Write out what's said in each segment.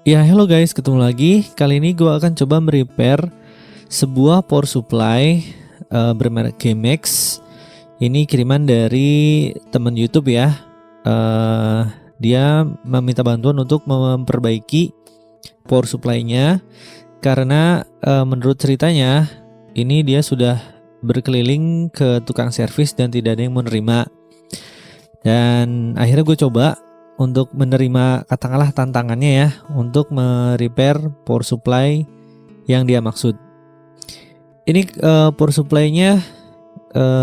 Ya, hello guys, ketemu lagi. Kali ini gue akan coba merepair sebuah power supply bermerek GMX. Ini kiriman dari teman YouTube ya. Dia meminta bantuan untuk memperbaiki power supply-nya karena menurut ceritanya ini dia sudah berkeliling ke tukang servis dan tidak ada yang menerima. Dan akhirnya gue coba untuk menerima katakanlah tantangannya ya untuk merepair power supply yang dia maksud. Ini power supply-nya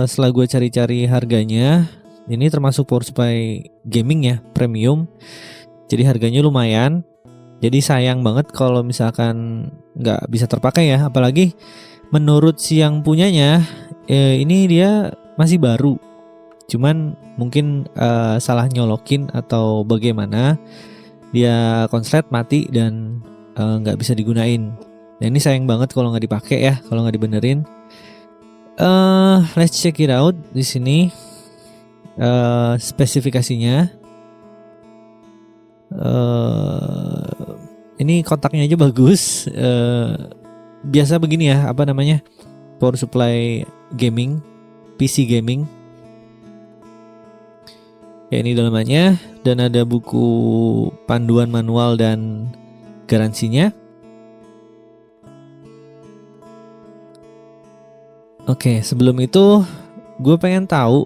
setelah gue cari-cari harganya, ini termasuk power supply gaming ya, premium. Jadi harganya lumayan. Jadi sayang banget kalau misalkan nggak bisa terpakai ya. Apalagi menurut si yang punyanya ini dia masih baru. Cuman mungkin salah nyolokin atau bagaimana dia konslet mati dan nggak bisa digunain. Nah ini sayang banget kalau nggak dipakai ya, kalau nggak dibenerin. Let's check it out di sini spesifikasinya. Ini kotaknya aja bagus. Biasa begini ya, apa namanya, power supply gaming, PC gaming. Ya ini dalamannya, dan ada buku panduan manual dan garansinya. Oke, sebelum itu gue pengen tahu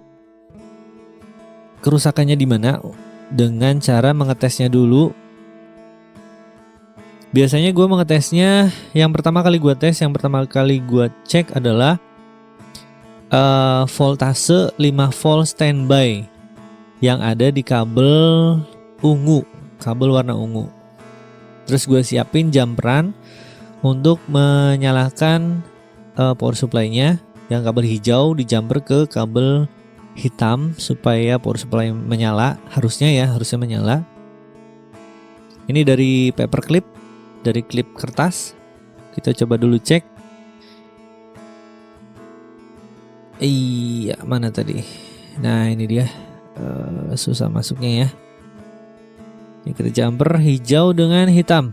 kerusakannya di mana dengan cara mengetesnya dulu. Biasanya gue mengetesnya, yang pertama kali gue cek adalah voltase 5 volt standby yang ada di kabel ungu, kabel warna ungu. Terus gue siapin jumperan untuk menyalakan power supply-nya. Yang kabel hijau dijumper ke kabel hitam supaya power supply menyala. Harusnya menyala. Ini dari paper clip, dari klip kertas. Kita coba dulu cek. Iya, mana tadi? Nah ini dia. Susah masuknya ya. Ini kita jumper hijau dengan hitam.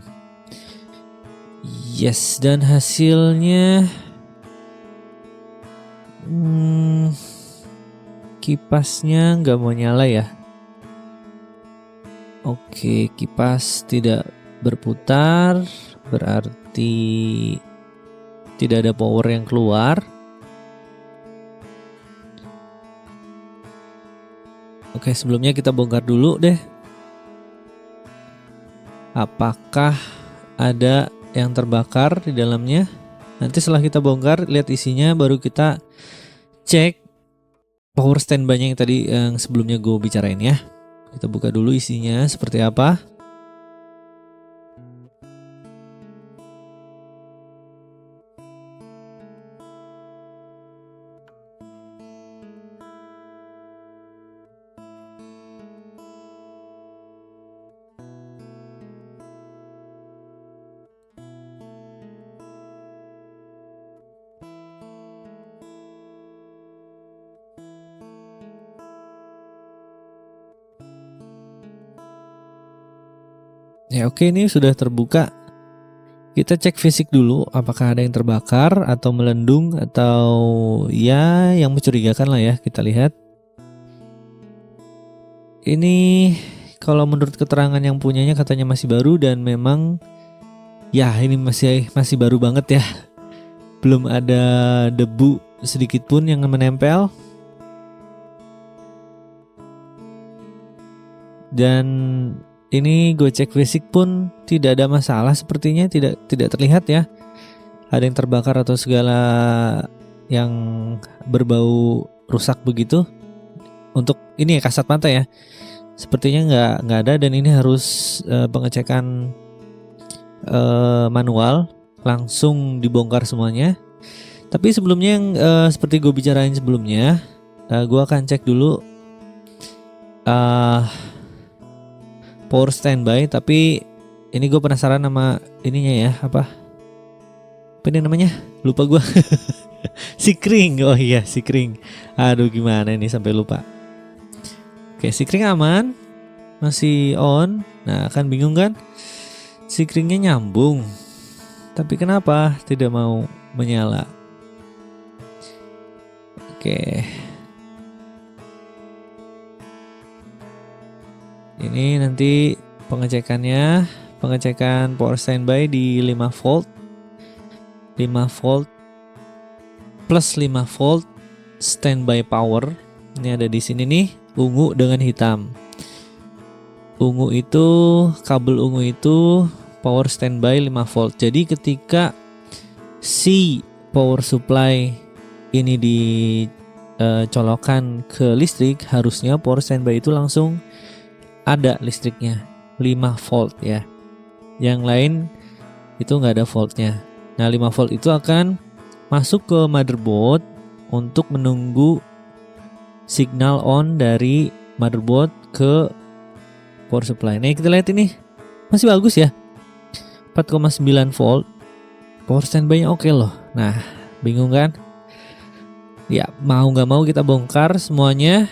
Yes, dan hasilnya kipasnya nggak mau nyala ya. Oke, kipas tidak berputar, berarti tidak ada power yang keluar. Oke, sebelumnya kita bongkar dulu deh. Apakah ada yang terbakar di dalamnya? Nanti setelah kita bongkar, lihat isinya, baru kita cek power standby-nya yang sebelumnya gue bicarain ya. Kita buka dulu isinya seperti apa. Ya oke, ini sudah terbuka. Kita cek fisik dulu apakah ada yang terbakar atau melendung atau ya yang mencurigakan lah ya. Kita lihat. Ini kalau menurut keterangan yang punyanya katanya masih baru dan memang ya ini masih baru banget ya. Belum ada debu sedikit pun yang menempel. Dan ini gue cek fisik pun tidak ada masalah, sepertinya tidak terlihat ya ada yang terbakar atau segala yang berbau rusak begitu. Untuk ini ya kasat mata ya, sepertinya nggak ada, dan ini harus pengecekan manual, langsung dibongkar semuanya. Tapi sebelumnya yang seperti gue bicarain sebelumnya, gue akan cek dulu power standby. Tapi ini gue penasaran sama ininya ya, apa ini namanya, lupa gue. Sikring, oh iya sikring. Aduh gimana ini sampai lupa. Oke, sikring aman, masih on. Nah kan bingung kan, Sikringnya nyambung, tapi kenapa tidak mau menyala? Oke. Ini nanti pengecekan power standby di 5 volt. 5 volt plus 5 volt standby power. Ini ada di sini nih, ungu dengan hitam. Kabel ungu itu power standby 5 volt. Jadi ketika si power supply ini dicolokkan ke listrik, harusnya power standby itu langsung ada listriknya 5 volt ya. Yang lain itu nggak ada voltnya. Nah 5 volt itu akan masuk ke motherboard untuk menunggu signal on dari motherboard ke power supply. Nah kita lihat ini masih bagus ya, 4,9 volt. Power standby-nya oke loh. Nah bingung kan? Ya mau nggak mau kita bongkar semuanya.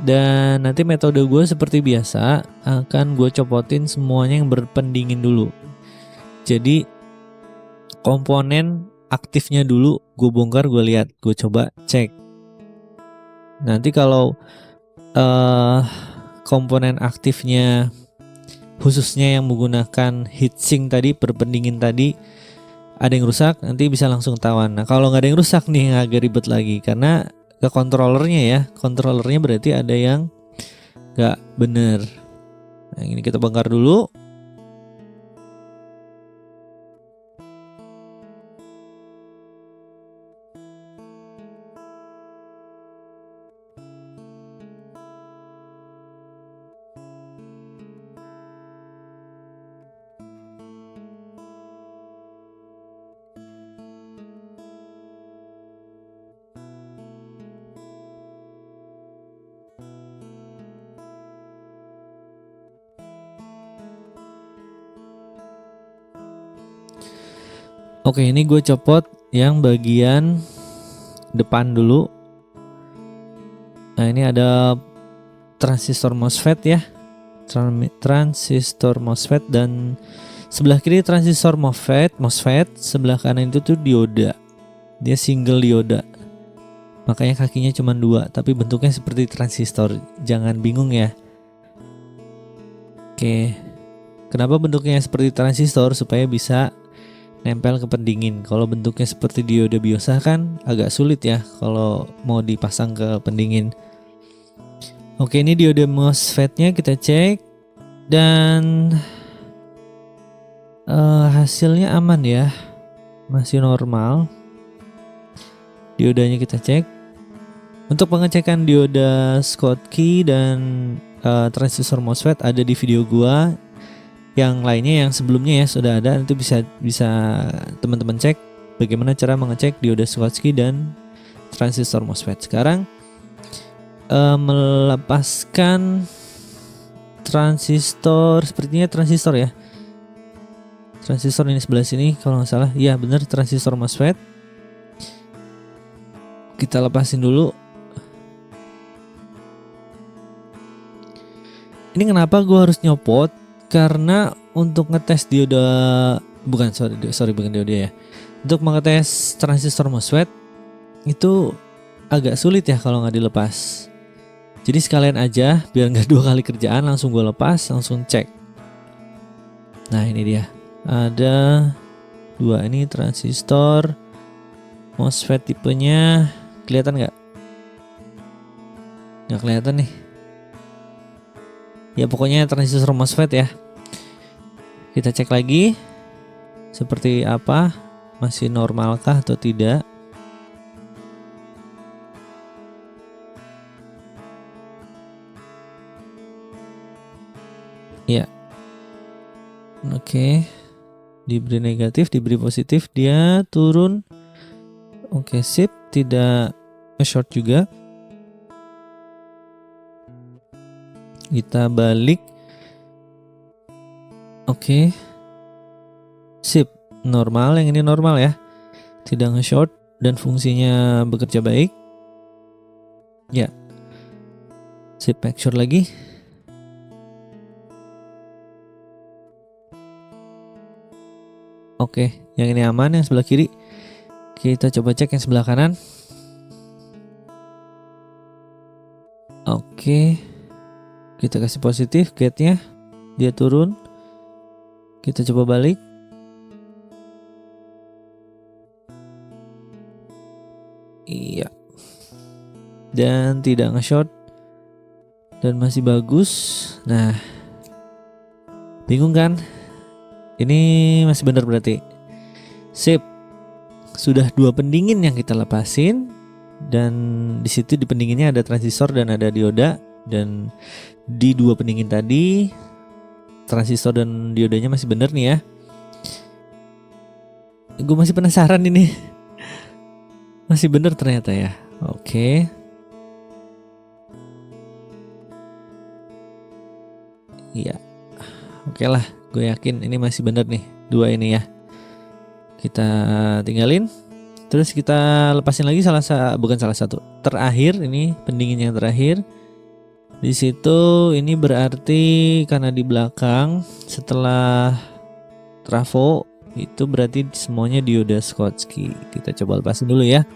Dan nanti metode gue seperti biasa, akan gue copotin semuanya yang berpendingin dulu. Jadi komponen aktifnya dulu gue bongkar, gue lihat, gue coba cek. Nanti kalau komponen aktifnya khususnya yang menggunakan heatsink tadi, berpendingin tadi, ada yang rusak, nanti bisa langsung ketahuan. Nah kalau nggak ada yang rusak nih, agak ribet lagi karena ke controllernya ya, controllernya berarti ada yang nggak bener. Nah ini kita bongkar dulu. Oke, ini gue copot yang bagian depan dulu. Nah ini ada transistor MOSFET ya, transistor MOSFET, dan sebelah kiri transistor MOSFET, sebelah kanan itu tuh dioda. Dia single dioda, makanya kakinya cuma 2, tapi bentuknya seperti transistor. Jangan bingung ya. Oke, kenapa bentuknya seperti transistor? Supaya bisa nempel ke pendingin. Kalau bentuknya seperti dioda biasa kan agak sulit ya kalau mau dipasang ke pendingin. Oke, ini diode MOSFET-nya kita cek dan hasilnya aman ya, masih normal. Diodanya kita cek. Untuk pengecekan dioda Schottky dan transistor MOSFET ada di video gua. Yang lainnya yang sebelumnya ya sudah ada, itu bisa teman-teman cek bagaimana cara mengecek dioda Schottky dan transistor MOSFET. Sekarang melepaskan transistor, sepertinya transistor ya. Transistor ini sebelah sini kalau nggak salah. Iya benar, transistor MOSFET. Kita lepasin dulu. Ini kenapa gue harus nyopot? Karena untuk ngetes dioda, bukan dioda ya. Untuk mengetes transistor MOSFET itu agak sulit ya kalau nggak dilepas. Jadi sekalian aja biar nggak 2 kali kerjaan, langsung gue lepas, langsung cek. Nah ini dia, ada 2 ini transistor MOSFET tipenya, kelihatan nggak? Nggak kelihatan nih. Ya pokoknya transistor MOSFET ya. Kita cek lagi seperti apa, masih normalkah atau tidak. Ya. Oke. Diberi negatif, diberi positif, dia turun. Oke, sip, tidak short juga. Kita balik. Oke. Sip, normal, yang ini normal ya. Tidak nge-short dan fungsinya bekerja baik. Ya. Sip, make sure lagi. Oke, yang ini aman, yang sebelah kiri. Kita coba cek yang sebelah kanan. Oke, kita kasih positif gate-nya, dia turun. Kita coba balik. Iya. Dan tidak nge-short. Dan masih bagus. Nah, bingung kan? Ini masih benar berarti. Sip. Sudah 2 pendingin yang kita lepasin. Dan di situ di pendinginnya ada transistor dan ada dioda. Dan di 2 pendingin tadi transistor dan diodanya masih benar nih ya. Gue masih penasaran ini. Masih benar ternyata ya. Oke. Iya. Oke lah, gue yakin ini masih benar nih 2 ini ya. Kita tinggalin. Terus kita lepasin lagi bukan salah satu. Terakhir ini pendingin yang terakhir. Di situ ini berarti karena di belakang setelah trafo itu berarti semuanya dioda Schottky. Kita coba lepasin dulu ya.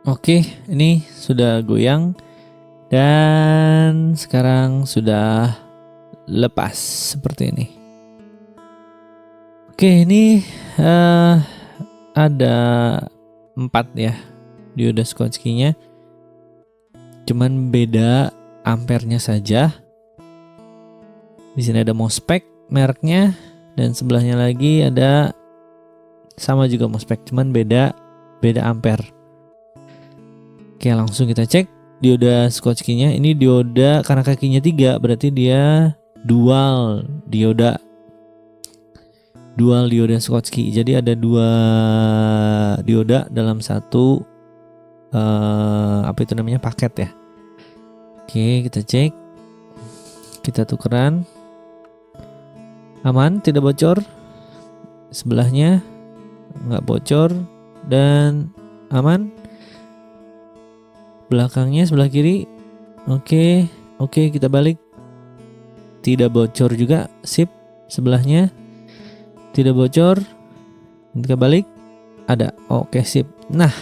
Oke, ini sudah goyang dan sekarang sudah lepas seperti ini. Oke, ini ada 4 ya dioda Schottky-nya. Cuman beda ampernya saja. Di sini ada MOSFET mereknya dan sebelahnya lagi ada sama juga MOSFET, cuman beda ampere. Oke, langsung kita cek dioda Schottky-nya. Ini dioda karena kakinya 3 berarti dia dual dioda Schottky. Jadi ada 2 dioda dalam satu paket ya. Oke, kita cek. Kita tukeran. Aman, tidak bocor. Sebelahnya nggak bocor dan aman. Belakangnya sebelah kiri. Oke, kita balik. Tidak bocor juga. Sip. Sebelahnya tidak bocor. Kita balik. Ada. Oke, sip. Nah,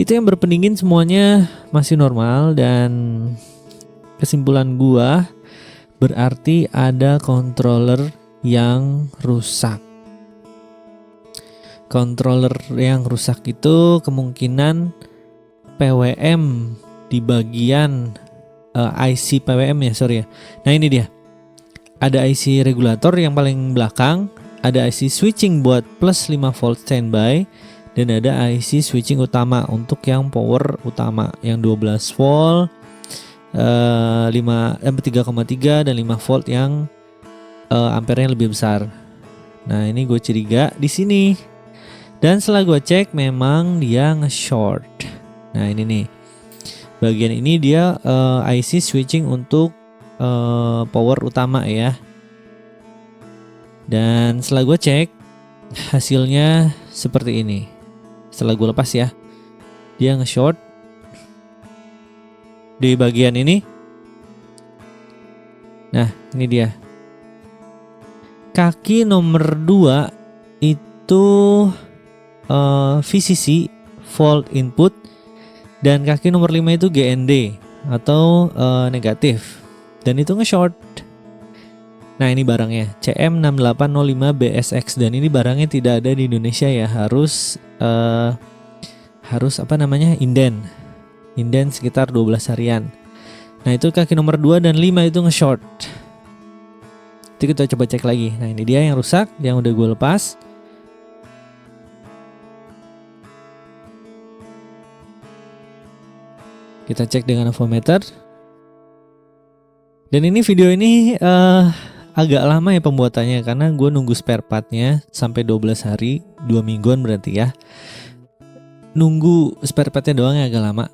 itu yang berpendingin semuanya masih normal dan kesimpulan gua berarti ada controller yang rusak. Controller yang rusak itu kemungkinan PWM di bagian IC PWM ya, sorry ya. Nah ini dia. Ada IC regulator yang paling belakang, ada IC switching buat plus 5 volt standby, dan ada IC switching utama untuk yang power utama yang 12 volt, 3,3 dan 5 volt yang ampernya lebih besar. Nah ini gue curiga di sini. Dan setelah gue cek memang dia nge-short. Nah ini nih, bagian ini dia IC switching untuk power utama ya. Dan setelah gue cek, hasilnya seperti ini. Setelah gue lepas ya, dia nge-short di bagian ini. Nah, ini dia. Kaki nomor 2 itu VCC, Fault Input. Dan kaki nomor 5 itu GND atau negatif. Dan itu nge-short. Nah, ini barangnya CM6805BSX. Dan ini barangnya tidak ada di Indonesia ya. Harus inden sekitar 12 harian. Nah, itu kaki nomor 2 dan 5 itu nge-short. Itu kita coba cek lagi. Nah, ini dia yang rusak, yang udah gue lepas. Kita cek dengan avometer. Dan ini video ini agak lama ya pembuatannya, karena gue nunggu spare partnya sampai 12 hari, 2 mingguan berarti ya. Nunggu spare partnya doang ya agak lama.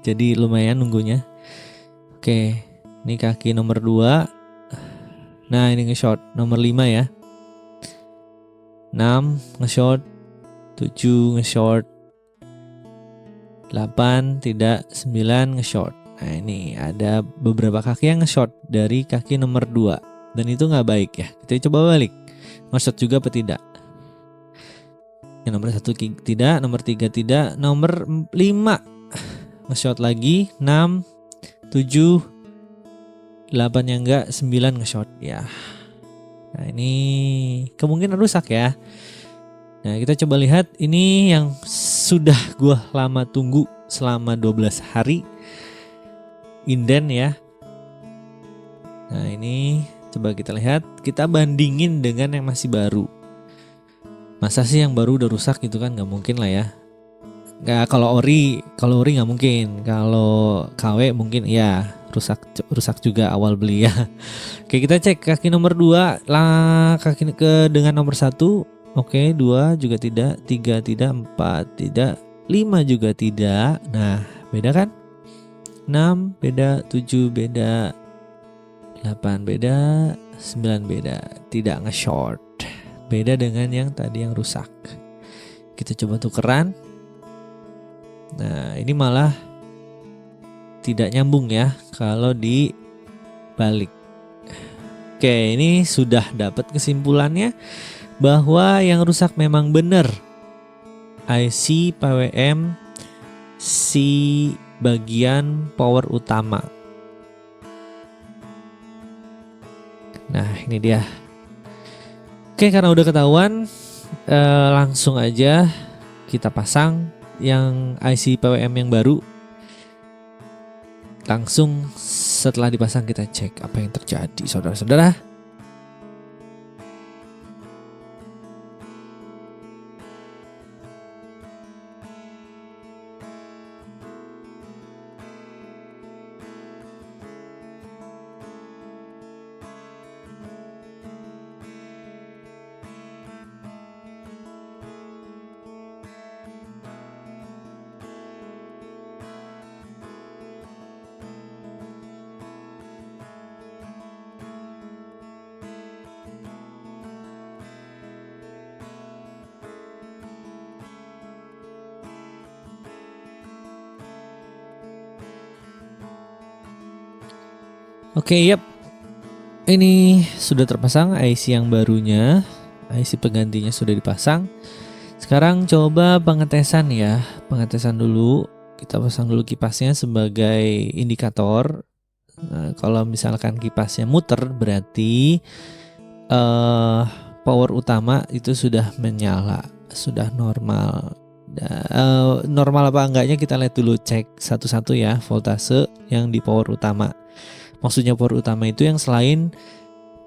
Jadi lumayan nunggunya. Oke, ini kaki nomor 2. Nah, ini nge-short nomor 5 ya. 6 nge-short, 7 nge-short, 8 tidak, 9 nge-short. Nah, ini ada beberapa kaki yang nge-short dari kaki nomor 2. Dan itu gak baik ya. Kita coba balik, nge-short juga apa tidak. Yang nomor 1 tidak, nomor 3 tidak, nomor 5 nge-short lagi, 6, 7, 8 yang enggak, 9 nge-short ya. Nah, ini kemungkinan rusak ya. Nah, kita coba lihat ini yang sudah gua lama tunggu selama 12 hari. Inden ya. Nah, ini coba kita lihat, kita bandingin dengan yang masih baru. Masa sih yang baru udah rusak gitu kan? Gak mungkin lah ya. Nggak, kalau ori nggak mungkin. Kalau KW mungkin ya, rusak juga awal beli ya. Oke, kita cek kaki nomor 2 lah, kaki dengan nomor 1. Oke, 2 juga tidak, 3 tidak, 4 tidak, 5 juga tidak. Nah, beda kan? 6 beda, 7 beda, 8 beda, 9 beda. Tidak nge-short. Beda dengan yang tadi yang rusak. Kita coba tukeran. Nah, ini malah tidak nyambung ya kalau dibalik. Oke, ini sudah dapat kesimpulannya bahwa yang rusak memang benar IC PWM si bagian power utama. Nah, ini dia. Oke, karena udah ketahuan, langsung aja kita pasang yang IC PWM yang baru. Langsung setelah dipasang kita cek apa yang terjadi, saudara-saudara. Oke, yep. Ini sudah terpasang IC yang barunya. IC penggantinya sudah dipasang. Sekarang coba pengetesan ya. Pengetesan dulu. Kita pasang dulu kipasnya sebagai indikator. Nah, kalau misalkan kipasnya muter berarti power utama itu sudah menyala, sudah normal. Normal apa enggaknya kita lihat dulu, cek satu-satu ya voltase yang di power utama. Maksudnya power utama itu yang selain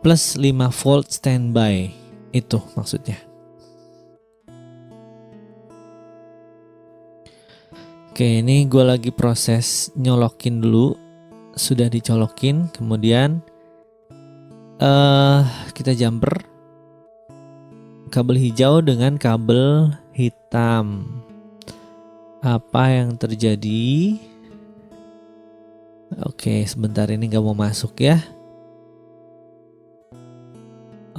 plus 5 volt standby. Itu maksudnya. Oke, ini gue lagi proses nyolokin dulu. Sudah dicolokin. Kemudian kita jumper kabel hijau dengan kabel hitam. Apa yang terjadi? Oke, sebentar ini gak mau masuk ya.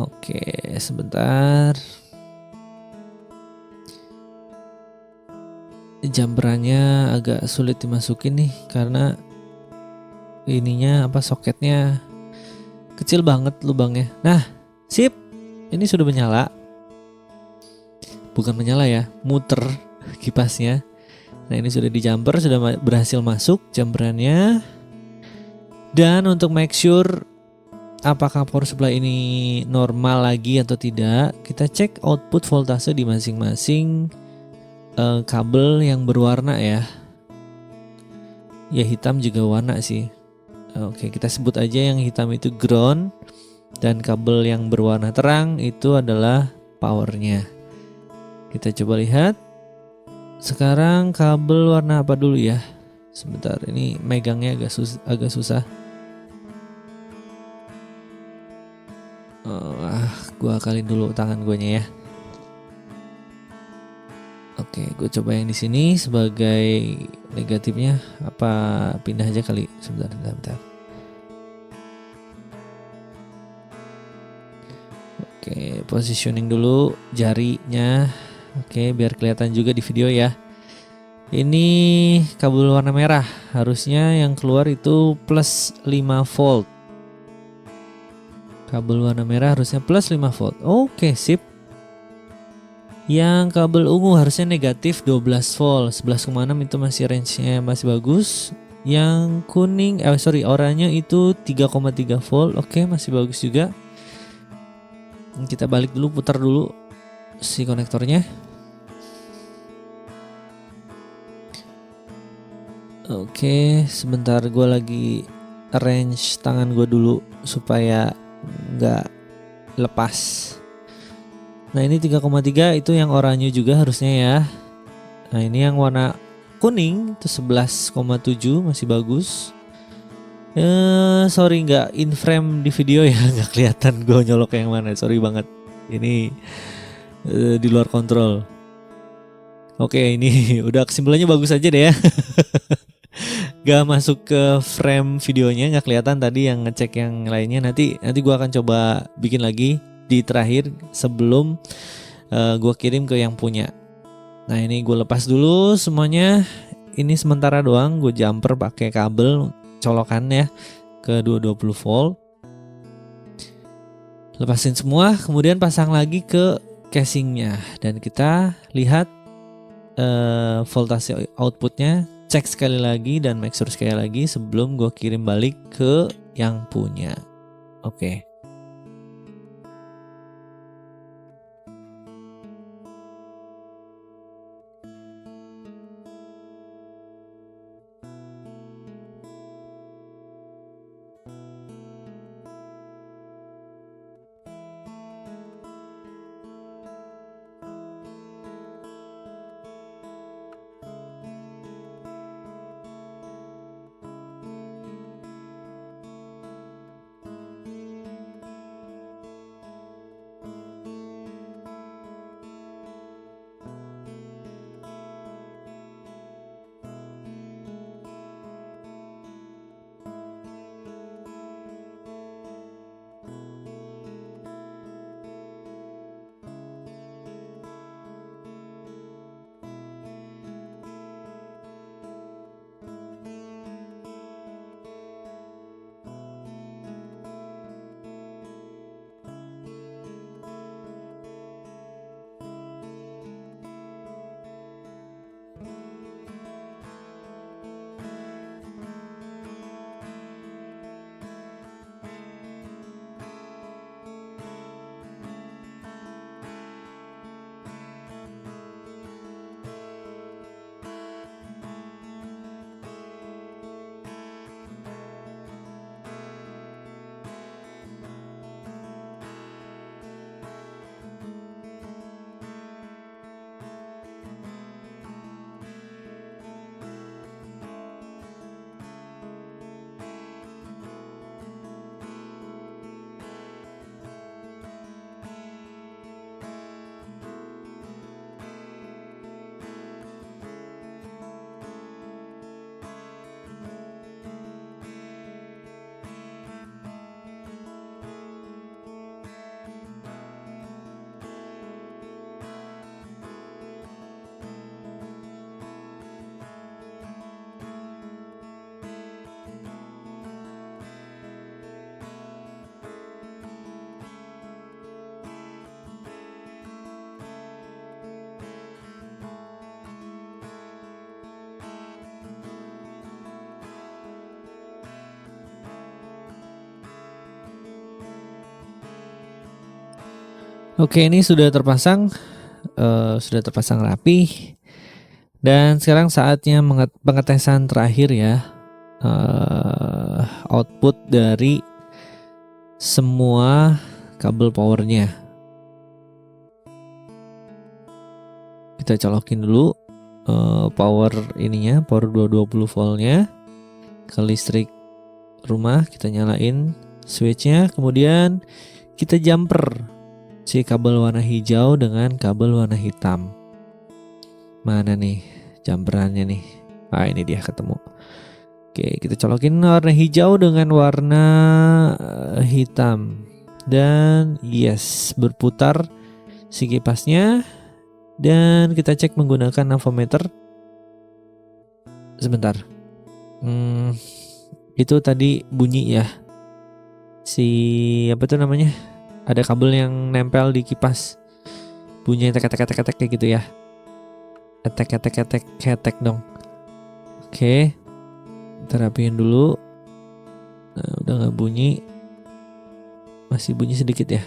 Oke, sebentar. Jumperannya agak sulit dimasukin nih karena ininya soketnya kecil banget lubangnya. Nah, sip. Ini sudah menyala. Bukan menyala ya, muter kipasnya. Nah, ini sudah di jumper, sudah berhasil masuk jumperannya. Dan untuk make sure apakah power supply ini normal lagi atau tidak, kita cek output voltase di masing-masing kabel yang berwarna ya. Ya hitam juga warna sih. Oke, kita sebut aja yang hitam itu ground dan kabel yang berwarna terang itu adalah powernya. Kita coba lihat. Sekarang kabel warna apa dulu ya? Sebentar, ini megangnya agak susah. Gua akalin dulu tangan guanya ya. Oke, gue coba yang di sini sebagai negatifnya. Apa pindah aja kali? Sebentar. Oke, positioning dulu jarinya. Oke, biar kelihatan juga di video ya. Ini kabel warna merah. Harusnya yang keluar itu plus 5 volt. Kabel warna merah harusnya plus 5 volt. Oke, sip. Yang kabel ungu harusnya negatif 12 volt. 11,6 itu masih range-nya masih bagus. Yang kuning, oranye itu 3,3 volt. Oke, masih bagus juga. Kita balik dulu, putar dulu si konektornya. Oke, sebentar gue lagi arrange tangan gue dulu supaya nggak lepas. Nah, ini 3,3 itu yang oranye juga harusnya ya. Nah, ini yang warna kuning itu 11,7 masih bagus. Sorry nggak in frame di video ya, nggak kelihatan gue nyolok yang mana. Sorry banget. Ini di luar kontrol. Oke, ini udah kesimpulannya bagus aja deh ya. Gak masuk ke frame videonya, nggak kelihatan tadi yang ngecek yang lainnya. Nanti gue akan coba bikin lagi di terakhir sebelum gue kirim ke yang punya. Nah, ini gue lepas dulu semuanya. Ini sementara doang, gue jumper pakai kabel colokan ya ke 220 volt. Lepasin semua, kemudian pasang lagi ke casingnya dan kita lihat voltase outputnya. Cek sekali lagi dan make sure sekali lagi sebelum gue kirim balik ke yang punya. Oke. Oke, ini sudah terpasang rapi. Dan sekarang saatnya pengetesan terakhir ya. Output dari semua kabel powernya. Kita colokin dulu power ininya, power 220 voltnya ke listrik rumah. Kita nyalain switchnya, kemudian kita jumper si kabel warna hijau dengan kabel warna hitam. Mana nih jumperannya nih? Ah, ini dia ketemu. Oke, kita colokin warna hijau dengan warna hitam. Dan yes, berputar si kipasnya. Dan kita cek menggunakan avometer. Sebentar. Itu tadi bunyi ya. Si apa tuh namanya? Ada kabel yang nempel di kipas. Bunyinya tek kayak gitu ya. Ketek dong. Oke. Kita rapiin dulu. Nah, udah gak bunyi. Masih bunyi sedikit ya.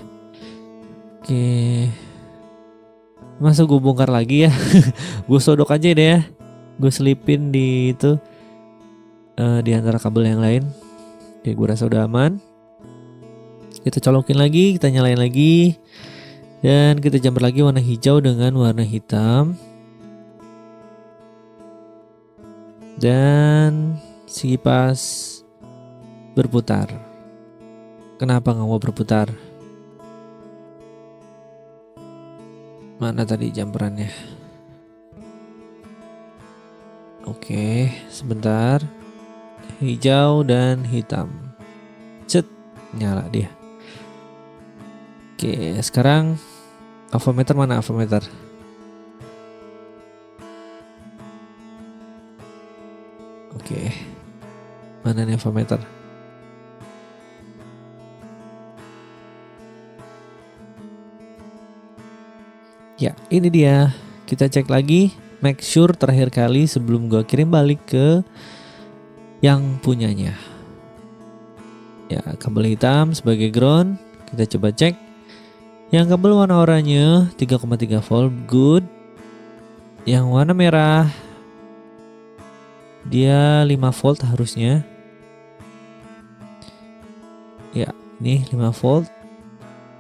Oke. Masa gue bongkar lagi ya. Gue sodok aja deh ya. Gue selipin di itu di antara kabel yang lain. Oke, gue rasa udah aman. Kita colokin lagi, kita nyalain lagi. Dan kita jumper lagi warna hijau dengan warna hitam. Dan si kipas berputar. Kenapa gak mau berputar? Mana tadi jumperannya? Oke, sebentar. Hijau dan hitam. Cet, nyala dia. Oke, sekarang avometer mana avometer? Oke. Mana nih avometer? Ya, ini dia. Kita cek lagi, make sure terakhir kali sebelum gua kirim balik ke yang punyanya. Ya, kabel hitam sebagai ground. Kita coba cek. Yang kabel warna oranye 3,3 volt good. Yang warna merah dia 5 volt harusnya. Ya, ini 5 volt.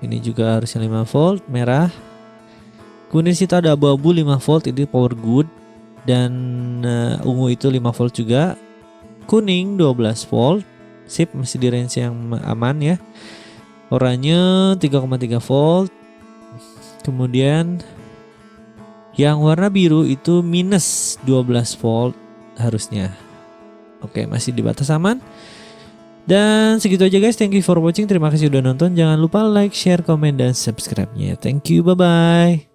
Ini juga harusnya 5 volt merah. Kemudian situ ada abu-abu 5 volt, itu power good. Dan ungu itu 5 volt juga. Kuning 12 volt. Sip, masih di range yang aman ya. Oranye 3,3 volt. Kemudian yang warna biru itu minus 12 volt harusnya. Oke, masih di batas aman. Dan segitu aja guys, thank you for watching. Terima kasih udah nonton. Jangan lupa like, share, komen, dan subscribe-nya. Thank you, bye-bye.